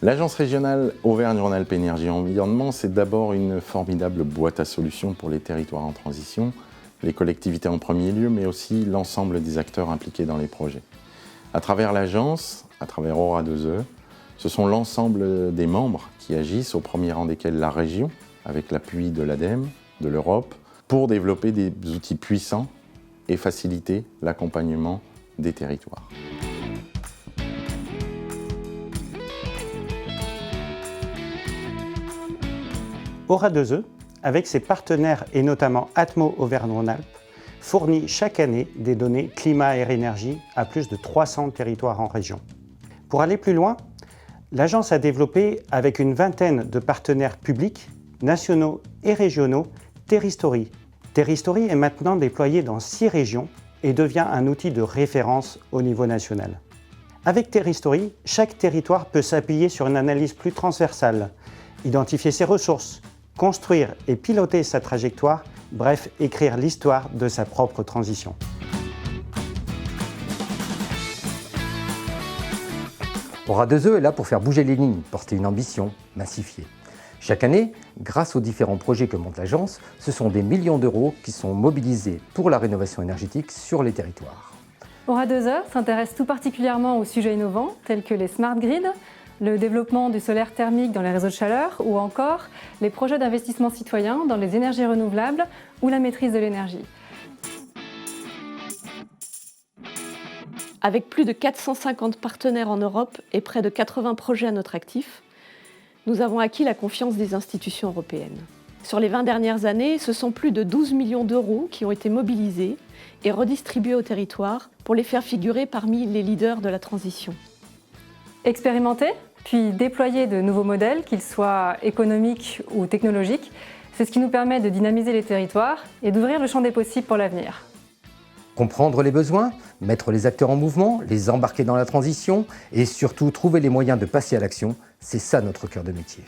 L'Agence régionale Auvergne-Rhône-Alpes Énergie et Environnement, c'est d'abord une formidable boîte à solutions pour les territoires en transition, les collectivités en premier lieu, mais aussi l'ensemble des acteurs impliqués dans les projets. À travers l'agence, à travers Aura2E, ce sont l'ensemble des membres qui agissent, au premier rang desquels la région, avec l'appui de l'ADEME, de l'Europe, pour développer des outils puissants et faciliter l'accompagnement des territoires. Aura2E, avec ses partenaires et notamment Atmo Auvergne-Rhône-Alpes, fournit chaque année des données climat et énergie à plus de 300 territoires en région. Pour aller plus loin, l'agence a développé avec une vingtaine de partenaires publics, nationaux et régionaux, Terristory. Terristory est maintenant déployé dans 6 régions et devient un outil de référence au niveau national. Avec Terristory, chaque territoire peut s'appuyer sur une analyse plus transversale, identifier ses ressources, construire et piloter sa trajectoire, bref, écrire l'histoire de sa propre transition. Aura2E est là pour faire bouger les lignes, porter une ambition, massifier. Chaque année, grâce aux différents projets que monte l'agence, ce sont des millions d'euros qui sont mobilisés pour la rénovation énergétique sur les territoires. Aura2E s'intéresse tout particulièrement aux sujets innovants tels que les smart grids, le développement du solaire thermique dans les réseaux de chaleur ou encore les projets d'investissement citoyen dans les énergies renouvelables ou la maîtrise de l'énergie. Avec plus de 450 partenaires en Europe et près de 80 projets à notre actif, nous avons acquis la confiance des institutions européennes. Sur les 20 dernières années, ce sont plus de 12 millions d'euros qui ont été mobilisés et redistribués aux territoires pour les faire figurer parmi les leaders de la transition. Expérimenter, puis déployer de nouveaux modèles, qu'ils soient économiques ou technologiques, c'est ce qui nous permet de dynamiser les territoires et d'ouvrir le champ des possibles pour l'avenir. Comprendre les besoins, mettre les acteurs en mouvement, les embarquer dans la transition et surtout trouver les moyens de passer à l'action, c'est ça notre cœur de métier.